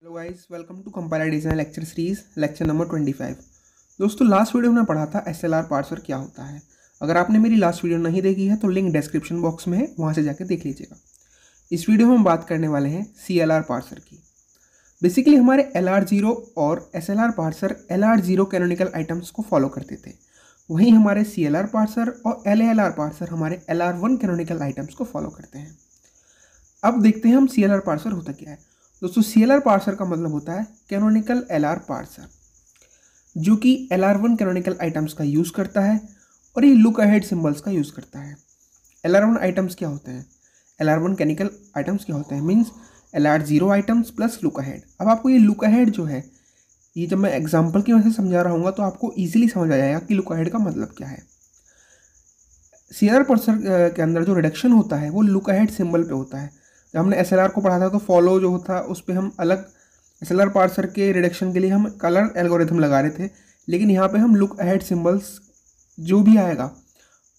Hello guys, welcome to compiler design lecture series lecture number 25। दोस्तों, last video में पढ़ा था एसएलआर पार्सर क्या होता है। अगर आपने मेरी लास्ट वीडियो नहीं देखी है तो लिंक डिस्क्रिप्शन बॉक्स में है, वहाँ से जाकर देख लीजिएगा। इस वीडियो में हम बात करने वाले हैं सीएलआर पार्सर की। बेसिकली हमारे LR0 और SLR parser LR0 canonical items को फॉलो करते थे, वहीं हमारे सीएलआर पार्सर और LALR पार्सर हमारे LR1 कैनोनिकल आइटम्स को फॉलो करते हैं। अब देखते हैं हम सीएलआर पार्सर होता क्या है। दोस्तों, सीएलआर पार्सर का मतलब होता है कैनोनिकल एलआर पार्सर, जो कि LR1 कैनोनिकल आइटम्स का यूज़ करता है और ये लुक अहेड सिंबल्स का यूज़ करता है। LR1 आइटम्स क्या होते हैं, LR1 कैनिकल आइटम्स क्या होते हैं, means LR0 items plus look ahead. अब आपको ये लुक अहेड जो है, ये जब मैं एग्जाम्पल की वजह से समझा रहा हूँ तो आपको ईजिली समझ आ जाएगा कि लुक अहेड का मतलब क्या है। सीएलआर पार्सर के अंदर जो रिडक्शन होता है वो लुक अहेड सिंबल पे होता है। जब हमने एसएलआर को पढ़ा था तो फॉलो जो होता उस पर हम अलग एसएलआर पार्सर के रिडक्शन के लिए हम कलर एल्गोरिथम लगा रहे थे, लेकिन यहाँ पे हम लुक अहेड सिंबल्स जो भी आएगा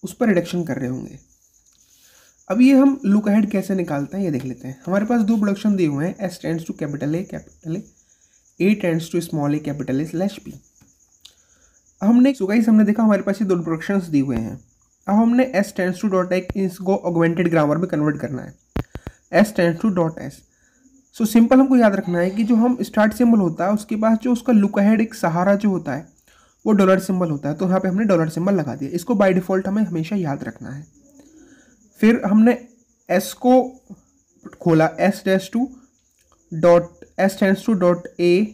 उस पर रिडक्शन कर रहे होंगे। अब ये हम लुक अहेड कैसे निकालते हैं ये देख लेते हैं। हमारे पास दो प्रोडक्शन दिए हुए हैं, S tends to capital A tends to small A capital A slash B. हमने हमने देखा हमारे पास ये दो प्रोडक्शंस दिए हुए हैं। अब हमने एस टेंड्स टू डॉट एक इसको ऑगमेंटेड ग्रामर में कन्वर्ट करना है, S tends to dot S. So simple हमको याद रखना है कि जो हम स्टार्ट सिंबल होता है उसके पास जो उसका लुक अहेड एक सहारा जो होता है वो डॉलर सिंबल होता है, तो यहाँ पे हमने डॉलर सिंबल लगा दिया। इसको बाय डिफ़ॉल्ट हमें हमेशा याद रखना है। फिर हमने एस को खोला, S tends to dot S tends to dot A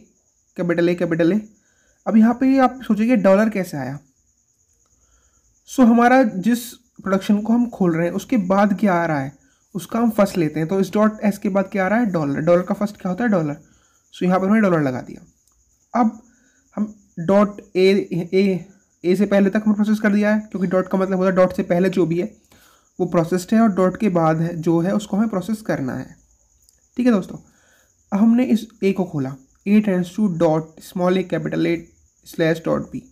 capital ए। अब यहाँ पे आप सोचिए डॉलर कैसे आया। सो हमारा जिस प्रोडक्शन को हम खोल रहे हैं उसके बाद क्या आ रहा है उसका हम फर्स्ट लेते हैं, तो इस डॉट एस के बाद क्या आ रहा है, डॉलर। डॉलर का फर्स्ट क्या होता है, डॉलर। सो यहाँ पर हमने डॉलर लगा दिया। अब हम डॉट ए से पहले तक हमने प्रोसेस कर दिया है, क्योंकि डॉट का मतलब होता है डॉट से पहले जो भी है वो प्रोसेस्ड है और डॉट के बाद है जो है उसको हमें प्रोसेस करना है। ठीक है दोस्तों, अब हमने इस ए को खोला, A tends to dot small A capital A slash dot B.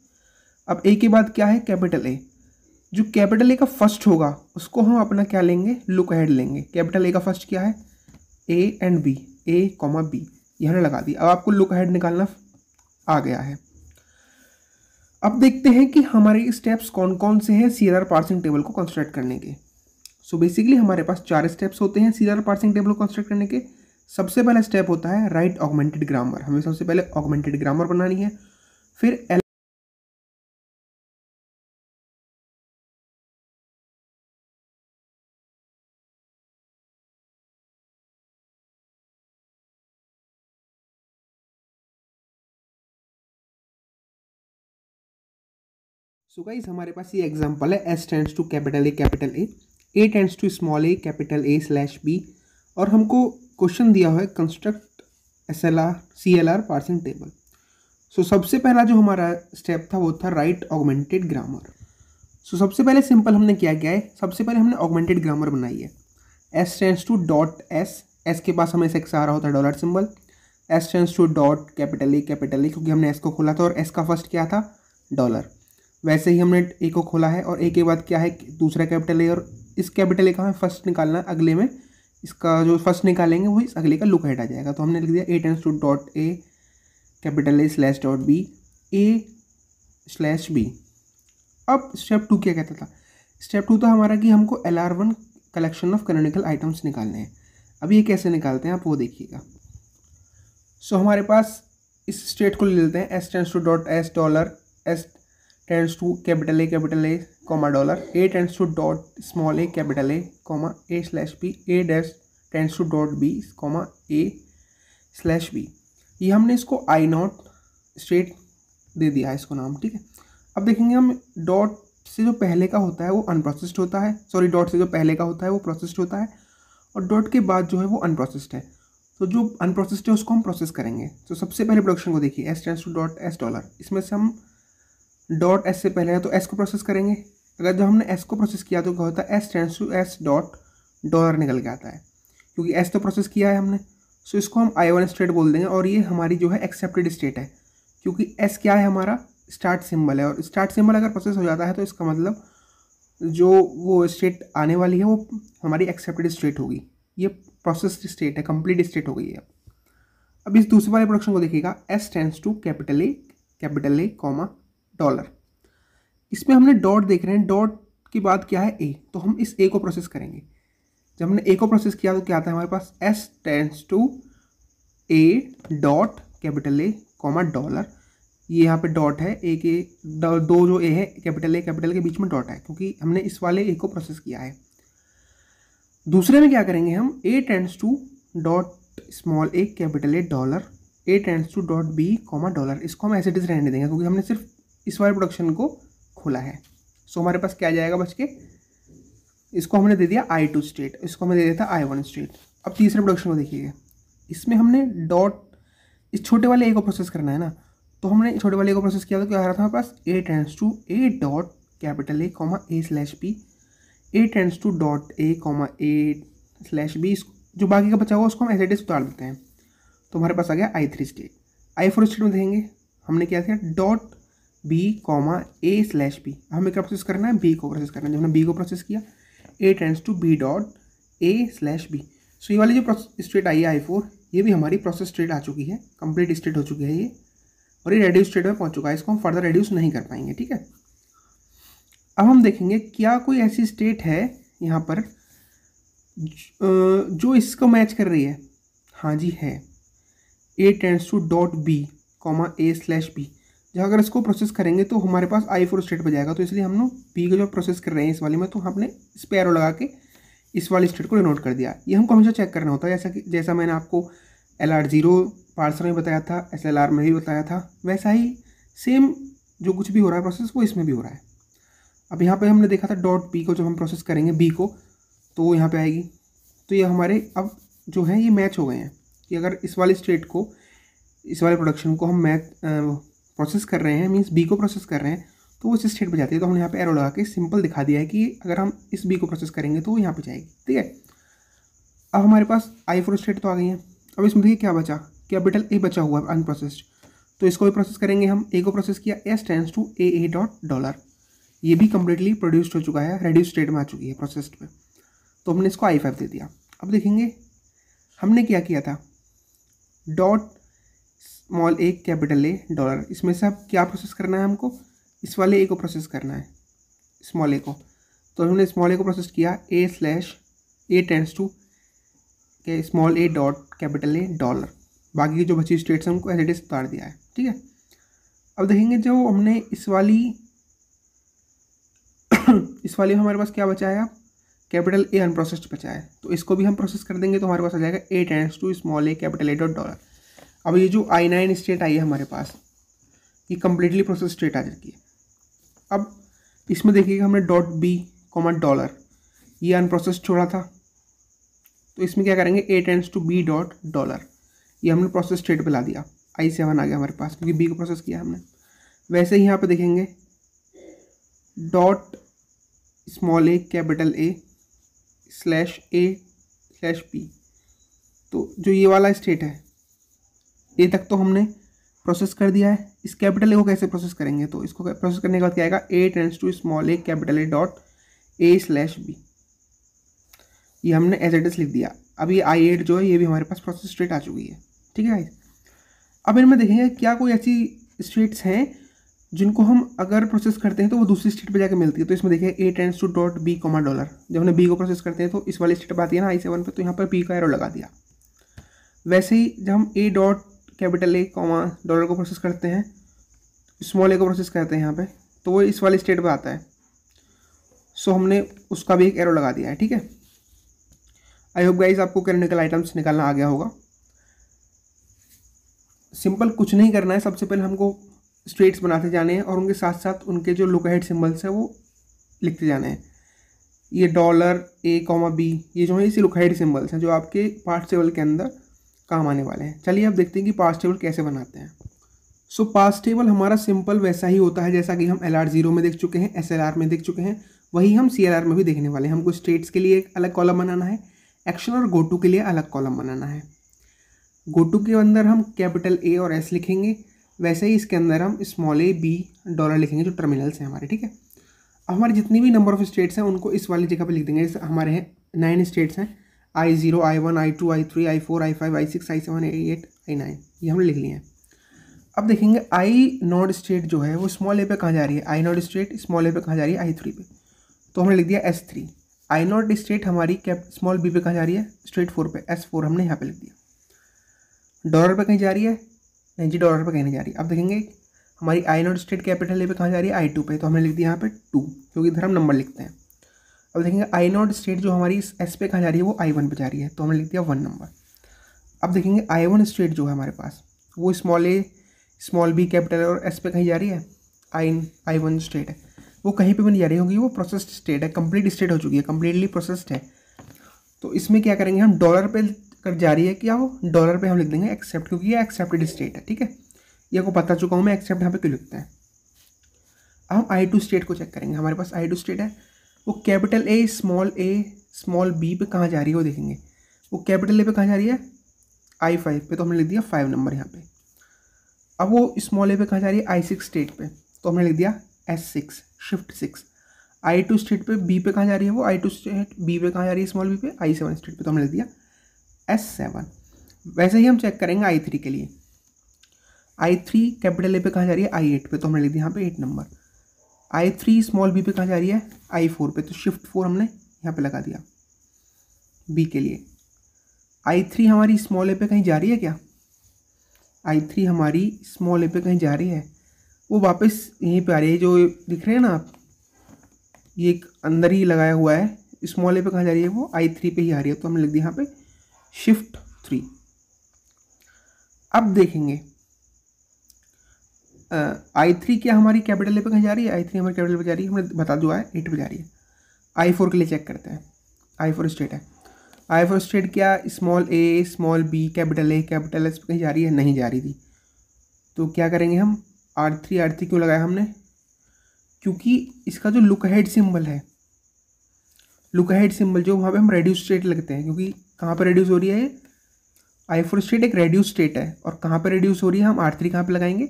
अब ए के बाद क्या है, कैपिटल ए। जो कैपिटल ए का फर्स्ट होगा उसको हम अपना क्या लेंगे, लुक अहेड लेंगे। कैपिटल ए का फर्स्ट क्या है, A and B, A comma B, ये हमने लगा दिया। अब आपको लुक अहेड निकालना आ गया है। अब देखते हैं कि हमारे स्टेप्स कौन कौन से हैं सीएलआर पार्सिंग टेबल को कंस्ट्रक्ट करने के। सो बेसिकली हमारे पास 4 स्टेप्स होते हैं सीएलआर पार्सिंग टेबल को कंस्ट्रक्ट करने के। सबसे पहला स्टेप होता है राइट ऑगमेंटेड ग्रामर। हमें सबसे पहले ऑगमेंटेड ग्रामर बनानी है। फिर सो गाइस, हमारे पास ये एग्जांपल है, S tends to capital A tends to small A slash B, और हमको क्वेश्चन दिया हुआ है construct SLR CLR parsing table. So सबसे पहला जो हमारा स्टेप था वो था राइट ऑगमेंटेड ग्रामर। सो सबसे पहले सिंपल हमने क्या किया है, सबसे पहले हमने ऑगमेंटेड ग्रामर बनाई है। S tends to dot S, S के पास हमें से आ रहा होता है dollar symbol. S tends to dot capital ए क्योंकि हमने एस को खोला था और एस का फर्स्ट क्या था, डॉलर। वैसे ही हमने ए को खोला है और ए के बाद क्या है, दूसरा कैपिटल ए, और इस कैपिटल ए का हमें फर्स्ट निकालना है। अगले में इसका जो फर्स्ट निकालेंगे वही इस अगले का लुक हेड आ जाएगा। तो हमने लिख दिया A tends to dot A capital A slash dot B, A slash B. अब स्टेप 2 क्या कहता था, स्टेप 2 था हमारा कि हमको LR1 collection of canonical items निकालने हैं। अब ये कैसे निकालते हैं आप वो देखिएगा। सो हमारे पास इस स्टेट को ले लेते हैं, S tends to dot S dollar, S tends to capital A comma dollar, A tends to dot small A capital A comma A slash B, A dash tends to dot B comma A slash B. ये हमने इसको आई not state दे दिया है इसको नाम। ठीक है, अब देखेंगे हम डॉट से जो पहले का होता है वो अनप्रोसेस्ड होता है, डॉट से जो पहले का होता है वो प्रोसेस्ड होता है, और डॉट के बाद जो है वो अनप्रोसेस्ड है। तो जो अनप्रोसेस्ड है उसको हम प्रोसेस करेंगे। तो सबसे पहले प्रोडक्शन को देखिए, S tends to dot S dollar, इसमें से हम डॉट एस से पहले है तो एस को प्रोसेस करेंगे। अगर जब हमने एस को प्रोसेस किया तो क्या होता है, S tends to S dot dollar निकल के आता है, क्योंकि एस तो प्रोसेस किया है हमने। सो इसको हम I1 स्टेट बोल देंगे, और ये हमारी जो है एक्सेप्टेड स्टेट है, क्योंकि एस क्या है, हमारा स्टार्ट सिंबल है, और स्टार्ट सिंबल अगर प्रोसेस हो जाता है तो इसका मतलब जो वो स्टेट आने वाली है वो हमारी एक्सेप्टेड स्टेट होगी। ये प्रोसेस्ड स्टेट है, कंप्लीट स्टेट हो गई है। अब इस दूसरे वाले प्रोडक्शन को देखिएगा, S tends to capital A comma dollar. इसमें हमने डॉट देख रहे हैं, डॉट के बाद क्या है ए, तो हम इस ए को प्रोसेस करेंगे। जब हमने ए को प्रोसेस किया तो क्या आता है हमारे पास, S tends to A dot capital A comma dollar. ये यहाँ पे डॉट है, ए के दो जो ए है कैपिटल के बीच में डॉट है, क्योंकि हमने इस वाले ए को प्रोसेस किया है। दूसरे में क्या करेंगे हम, A tends to dot small A capital A dollar, A tends to dot B comma dollar. इसको हम एज इट इज रहने देंगे क्योंकि हमने सिर्फ इस वाले प्रोडक्शन को खोला है। सो हमारे पास क्या जाएगा बच के, इसको हमने दे दिया I2 स्टेट, इसको हमने दे दिया था I1 स्टेट। अब तीसरे प्रोडक्शन को देखिएगा, इसमें हमने डॉट इस छोटे वाले ए को प्रोसेस करना है ना, तो हमने छोटे वाले ए को प्रोसेस किया तो क्या आ रहा था हमारे पास, A tends to A dot capital A comma A slash B, A tends to dot A comma A slash B. जो बाकी का बचा हुआ उसको हम एज इट इज उतार देते हैं, तो हमारे पास आ गया I3 स्टेट। I4 स्टेट में देखेंगे हमने क्या किया, dot B comma A slash B. हमें क्या प्रोसेस करना है, बी को प्रोसेस करना है। जब हमने बी को प्रोसेस किया, A tends to B dot A slash B. So ये वाली जो स्टेट आई है I4, ये भी हमारी प्रोसेस स्टेट आ चुकी है, कंप्लीट स्टेट हो चुकी है ये, और ये रेड्यूस स्टेट में पहुंच चुका है। इसको हम फर्दर रेड्यूस नहीं कर पाएंगे, ठीक है। अब हम देखेंगे क्या कोई ऐसी स्टेट है यहाँ पर जो इसको मैच कर रही है। हाँ जी है, A tends to dot B comma A slash B. जहाँ अगर इसको प्रोसेस करेंगे तो हमारे पास I4 स्टेट पर जाएगा, तो इसलिए हम लोग बी को जो प्रोसेस कर रहे हैं इस वाले में, तो हमने इस पे एरो लगा के इस वाली स्टेट को डिनोट कर दिया। ये हमको हमेशा चेक करना होता है, जैसा मैंने आपको LR0 पार्सर में बताया था, SLR में भी बताया था, वैसा ही सेम जो कुछ भी हो रहा है प्रोसेस वो इसमें भी हो रहा है। अब यहाँ पे हमने देखा था डॉट बी को जब हम प्रोसेस करेंगे बी को, तो वो यहाँ पे आएगी। तो ये हमारे अब जो है ये मैच हो गए हैं कि अगर इस वाली स्टेट को, इस वाले प्रोडक्शन को हम प्रोसेस कर रहे हैं, मीन्स बी को प्रोसेस कर रहे हैं, तो वो इस स्टेट पे जाती है। तो हमने यहाँ पे एरो लगा के सिंपल दिखा दिया है कि अगर हम इस बी को प्रोसेस करेंगे तो वो यहाँ पे जाएगी, ठीक है। अब हमारे पास I4 स्टेट तो आ गई है। अब इसमें देखिए क्या बचा, कैपिटल ए बचा हुआ है अनप्रोसेस्ड, तो इसको भी प्रोसेस करेंगे हम। ए को प्रोसेस किया, S tends to A dot dollar, ये भी कम्प्लीटली प्रोड्यूस्ड हो चुका है, रेड्यूस स्टेट में आ चुकी है प्रोसेस्ड पे, तो हमने इसको I5 दे दिया। अब देखेंगे हमने क्या किया था, dot small A capital A dollar. इसमें से अब क्या प्रोसेस करना है हमको, इस वाले ए को प्रोसेस करना है, स्मॉल ए को। तो हमने स्मॉल ए को प्रोसेस किया, A slash A tends to के small A dot capital A dollar. बाकी की जो बची स्टेट्स हैं उनको एज इट इज उतार दिया है, ठीक है। अब देखेंगे जो हमने इस वाली में हमारे पास क्या बचा है, अब कैपिटल ए अनप्रोसेस्ड बचा है, तो इसको भी हम प्रोसेस कर देंगे, तो हमारे पास आ जाएगा A tends to small A capital A dot dollar. अब ये जो I9 स्टेट आई है हमारे पास, ये कम्प्लीटली प्रोसेस स्टेट आ चुकी है। अब इसमें देखिएगा हमने डॉट बी कॉमा डॉलर, ये अनप्रोसेस्ड छोड़ा था, तो इसमें क्या करेंगे, A tends to B dot dollar, ये हमने प्रोसेस स्टेट पे ला दिया। I7 आ गया हमारे पास क्योंकि बी को प्रोसेस किया हमने। वैसे ही यहाँ पे देखेंगे dot small A capital A slash A slash B, तो जो ये वाला स्टेट है ए तक तो हमने प्रोसेस कर दिया है। इस कैपिटल ए को कैसे प्रोसेस करेंगे, तो इसको प्रोसेस करने के बाद क्या आएगा, A tends to small A capital A dot A slash B, ये हमने एज इट इज लिख दिया। अब ये I8 जो है ये भी हमारे पास प्रोसेस स्टेट आ चुकी है, ठीक है गाइस। अब इनमें देखेंगे क्या कोई ऐसी स्टेट्स हैं जिनको हम अगर प्रोसेस करते हैं तो वो दूसरी स्टेट पे जाके मिलती है। तो इसमें देखिए A tends to dot B comma dollar, जब हमने बी को प्रोसेस करते हैं तो इस वाली स्टेट पे आती है ना I7 पे, तो यहाँ पर बी का एरो लगा दिया। वैसे ही जब हम ए dot capital A comma dollar को प्रोसेस करते हैं, स्मॉल ए को प्रोसेस करते हैं यहाँ पे, तो वो इस वाली स्टेट पे आता है। सो हमने उसका भी एक एरो लगा दिया है, ठीक है। आई होप गाइज आपको कैनोनिकल आइटम्स निकालना आ गया होगा। सिंपल कुछ नहीं करना है, सबसे पहले हमको स्टेट्स बनाते जाने हैं और उनके साथ साथ उनके जो लुक अहेड सिम्बल्स हैं वो लिखते जाने हैं। ये डॉलर ए कॉमा बी, ये जो है इसी लुक अहेड सिम्बल्स हैं जो आपके पार्ट्स टेबल के अंदर काम आने वाले हैं। चलिए अब देखते हैं कि पार्ट्स टेबल कैसे बनाते हैं। सो पार्ट्स टेबल हमारा सिंपल वैसा ही होता है जैसा कि हम LR0 में देख चुके हैं, SLR में देख चुके हैं, वही हम CLR में भी देखने वाले हैं। हमको स्टेट्स के लिए एक अलग कॉलम बनाना है, एक्शन और गो टू के लिए अलग कॉलम बनाना है। गो टू के अंदर हम कैपिटल ए और एस लिखेंगे, वैसे ही इसके अंदर हम स्मॉल ए बी डॉलर लिखेंगे जो टर्मिनल्स हैं हमारे, ठीक है। अब हमारी जितनी भी नंबर ऑफ स्टेट्स हैं उनको इस वाली जगह पे लिख देंगे। जैसे हमारे हैं 9 स्टेट्स हैं, I0, I1, I2, I3, I4, I5, I6, I7, I8, I9, ये हमने लिख लिए हैं। अब देखेंगे आई नॉट स्टेट जो है वो स्मॉल ए पे कहाँ जा रही है, आई नॉट स्टेट स्मॉल ए पे कहाँ जा रही है, I3 पे, तो हमने लिख दिया S3। आई नॉट स्टेट हमारी कैप स्मॉल बी पे कहाँ जा रही है, स्ट्रेट 4 पे, S4 हमने यहाँ पे लिख दिया। डॉलर पे कहीं जा रही है, नहीं जी डॉलर पे कहीं नहीं जा रही। अब देखेंगे हमारी आई नॉट स्टेट कैपिटल ए पे कहाँ जा रही है, I2 पे, तो हमने लिख दिया यहाँ पे 2, क्योंकि इधर हम नंबर लिखते हैं। अब देखेंगे आई नॉट स्टेट जो हमारी एस पे कहाँ जा रही है, वो I1 पे जा रही है, तो हमने लिख दिया 1 नंबर। अब देखेंगे I1 स्टेट जो है हमारे पास वो small A small B capital और एस पे कहीं जा रही है, I1 स्टेट है, वो कहीं पे भी नहीं जा रही है, क्योंकि वो प्रोसेस्ड स्टेट है, कंप्लीट स्टेट हो चुकी है, कंप्लीटली प्रोसेस्ड है। तो इसमें क्या करेंगे हम, डॉलर पे कर जा रही है क्या, वो डॉलर पे हम लिख देंगे एक्सेप्ट, क्योंकि ये एक्सेप्टेड स्टेट है। ठीक है, ये को बता चुका हूँ मैं, एक्सेप्ट यहाँ पे क्यों लिखते हैं। अब हम I2 स्टेट को चेक करेंगे। हमारे पास I2 स्टेट है, वो कैपिटल ए स्मॉल बी पे कहाँ जा रही है, वो देखेंगे। वो कैपिटल ए पे कहाँ जा रही है, I5 पे, तो हमने लिख दिया 5 नंबर यहाँ पे। अब वो स्मॉल ए पे कहाँ जा रही है, I6 स्टेट पे, तो हमने लिख दिया S6 शिफ्ट 6। I2 स्टेट पे बी पे कहाँ जा रही है, वो I2 स्टेट बी पे कहाँ जा रही है, स्मॉल बी पे, I7 स्टेट पे, तो हमने लिख दिया S7। वैसे ही हम चेक करेंगे I3 के लिए। I3 कैपिटल ए पे कहाँ जा रही है, I8 पे, तो हमने लिख दिया यहाँ पे 8 नंबर। I3 स्मॉल बी पे कहाँ जा रही है, I4 पे, तो शिफ्ट 4 हमने यहाँ पे लगा दिया बी के लिए। I3 हमारी स्मॉल ए पे कहीं जा रही है क्या, I3 हमारी स्मॉल ए पे कहीं जा रही है, वो वापस यहीं पे आ रही है, जो दिख रहे हैं ना आप, ये एक अंदर ही लगाया हुआ है, स्मॉल ए पे कहाँ जा रही है, वो I3 पे ही आ रही है, तो हमने लिख दिया यहाँ पे शिफ्ट 3। अब देखेंगे I3 क्या हमारी कैपिटल ए पे कहीं जा रही है, I3 हमारी कैपिटल पे जा रही है, हमने बता दिया है 8 पे जा रही है। I4 के लिए चेक करते हैं। I4 स्टेट है, I4 स्टेट क्या, small A small B capital A capital S पे कहीं जा रही है, नहीं जा रही थी, तो क्या करेंगे हम, R3 क्यों लगाया हमने, क्योंकि इसका जो लुक अहेड सिंबल है, लुक अहेड सिंबल जो वहाँ पे हम रेड्यूस स्टेट लगते हैं, क्योंकि कहाँ पे रेड्यूस हो रही है, I4 स्टेट एक रेड्यूस स्टेट है, और कहाँ पे रेड्यूस हो रही है, हम R3 कहाँ पे लगाएंगे,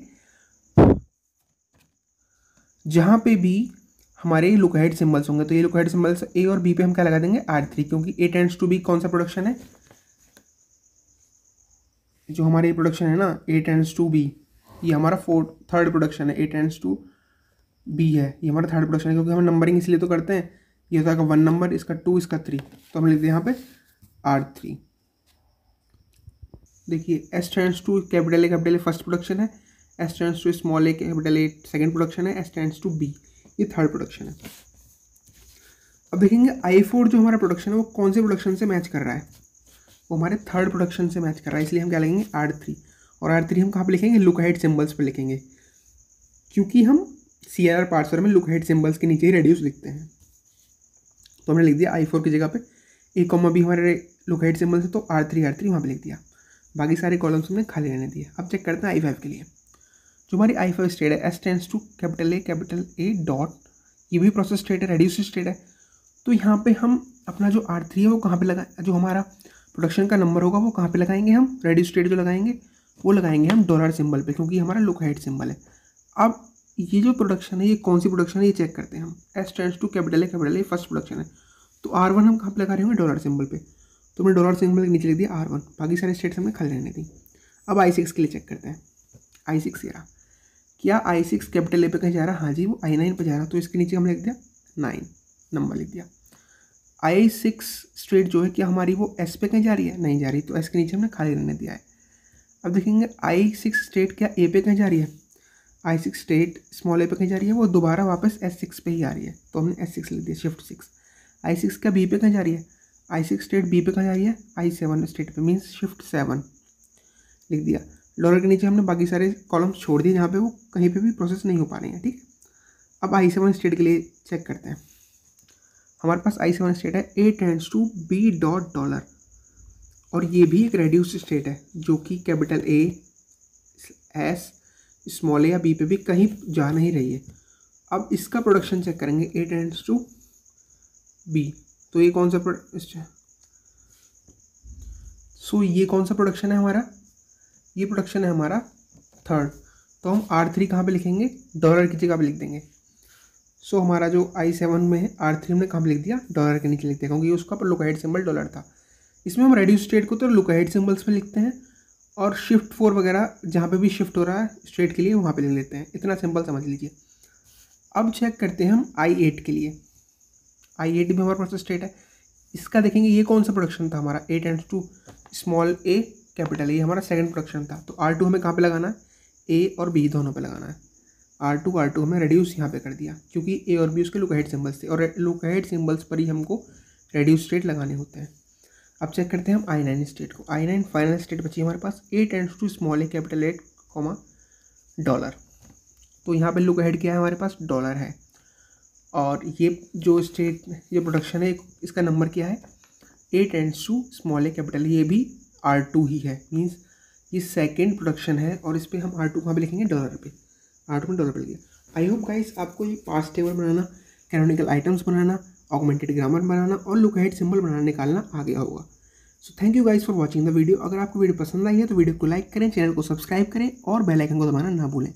जहाँ पे भी हमारे लुक अहेड सिंबल्स होंगे। तो ये लुक अहेड सिंबल्स ए और बी पे हम क्या लगा देंगे, R3, क्योंकि ए टेंड्स टू बी कौन सा प्रोडक्शन है, जो हमारी प्रोडक्शन है ना, ए टेंड्स टू बी, ये हमारा थर्ड प्रोडक्शन है, ए टेंड्स टू बी है, ये हमारा थर्ड प्रोडक्शन है, क्योंकि हम नंबरिंग इसलिए तो करते हैं, ये होता है 1 नंबर, इसका 2, इसका 3, तो हम लिखते हैं यहाँ पे R3। देखिए S tends to capital A first production है, S tends to small A capital A second production है, एस टेंड्स टू बी ये थर्ड प्रोडक्शन है। अब देखेंगे I4 जो हमारा प्रोडक्शन है वो कौन से प्रोडक्शन से मैच कर रहा है, वो हमारे थर्ड प्रोडक्शन से मैच कर रहा है, इसलिए हम क्या लिखेंगे R3। और R3 हम कहाँ पे लिखेंगे, लुक अहेड सिंबल्स पे लिखेंगे, क्योंकि हम CRR पार्सर में लुक अहेड सिंबल्स के नीचे ही रेड्यूस लिखते हैं। तो हमने लिख दिया I4 की जगह पे ए कॉमा बी हमारे लुक अहेड सिंबल्स है, तो R3 वहाँ पे लिख दिया, बाकी सारे कॉलम्स हमने खाली रहने दिए। अब चेक करते हैं I5 के लिए। जो हमारी I5 स्टेट है, S tends to capital A dot, ये भी प्रोसेस स्टेट है, रेड्यूस स्टेट है, तो यहाँ पे हम अपना जो R3 है वो कहाँ पे लगाए, जो हमारा प्रोडक्शन का नंबर होगा वो कहाँ पे लगाएंगे, हम रेड्यूस स्टेट जो लगाएंगे वो लगाएंगे हम डॉलर सिंबल पे, क्योंकि हमारा लुक अहेड सिंबल है। अब ये जो प्रोडक्शन है ये कौन सी प्रोडक्शन है, ये चेक करते हैं हम। S tends to capital A first production है, तो R1 हम कहाँ पे लगा रहे होंगे, डॉलर सिंबल पे, तो हमने डॉलर सिंबल के नीचे लिख दिया R1, बाकी सारे स्टेट्स हमने खाली रहने दी। अब I6 के लिए चेक करते हैं। I6 ये रहा, क्या I6 कैपिटल ए पे कहीं जा रहा है, हाँ जी वो I9 पे जा रहा है, तो इसके नीचे हमने लिख दिया 9 नंबर लिख दिया। I6 स्टेट जो है क्या हमारी वो S पे कहीं जा रही है, नहीं जा रही, तो S के नीचे हमने खाली रहने दिया है। अब देखेंगे I6 स्टेट क्या A पे कहीं जा रही है, I6 स्टेट स्मॉल ए पे कहीं जा रही है, वो दोबारा वापस S6 पे ही आ रही है, तो हमने S6 लिख दिया शिफ्ट 6। I6 का B पे कहीं जा रही है, I6 स्टेट B पे कहाँ जा रही है, I7 स्टेट पे, मीन्स शिफ्ट 7 लिख दिया। डॉलर के नीचे हमने बाकी सारे कॉलम्स छोड़ दिए जहाँ पे वो कहीं पे भी प्रोसेस नहीं हो पा रही हैं। ठीक है, अब I7 स्टेट के लिए चेक करते हैं। हमारे पास I7 स्टेट है, A tends to B dot dollar, और ये भी एक रेड्यूस स्टेट है, जो कि capital A S small A या बी पे भी कहीं जा नहीं रही है। अब इसका प्रोडक्शन चेक करेंगे, ए टेंड्स टू बी, तो ये कौन सा ये कौन सा प्रोडक्शन है हमारा, ये प्रोडक्शन है हमारा थर्ड, तो हम R3 कहाँ पे लिखेंगे, डॉलर की जगह पे लिख देंगे। हमारा जो I7 में है R3 हमने कहाँ पे लिख दिया, डॉलर के नीचे लिख दिया, क्योंकि उसका लुक अहेड सिंबल डॉलर था। इसमें हम रेड्यूस स्टेट को तो लुक अहेड सिंबल्स पे लिखते हैं और शिफ्ट 4 वगैरह जहाँ पे भी शिफ्ट हो रहा है स्टेट के लिए वहाँ पे लिख लेते हैं। इतना सिंपल समझ लीजिए। अब चेक करते हैं हम I8 के लिए। I8 भी हमारे पास स्टेट है। इसका देखेंगे ये कौन सा प्रोडक्शन था हमारा, A tends to small a capital A, हमारा सेकंड प्रोडक्शन था। तो R2 हमें कहाँ पे लगाना है, A और B दोनों पे लगाना है। R2 हमें रेड्यूस यहाँ पे कर दिया क्योंकि A और B उसके लुक अहेड सिंबल्स थे और लुक अहेड सिंबल्स पर ही हमको रेड्यूस स्टेट लगाने होते हैं। अब चेक करते हैं हम I9 स्टेट को। I9 फाइनल स्टेट बची हमारे पास, A tends to small a capital A comma dollar. तो यहाँ पे लुक अहेड क्या है हमारे पास, डॉलर है। और ये जो स्टेट, ये प्रोडक्शन है, इसका नंबर क्या है, A tends to small A capital, ये भी R2 ही है। मीन्स ये सेकेंड प्रोडक्शन है और इस पर हम R2 कहाँ पे लिखेंगे, डॉलर पे। R2 में डॉलर पे लिखिए। आई होप गाइस आपको ये पास्ट टेबल बनाना, कैनोनिकल आइटम्स बनाना, ऑगमेंटेड ग्रामर बनाना और लुक अहेड सिंबल बनाना निकालना आ गया होगा। So thank you guys for watching the video. अगर आपको वीडियो पसंद आई है तो वीडियो को लाइक करें, चैनल को सब्सक्राइब करें और बेल आइकन को दबाना ना भूलें।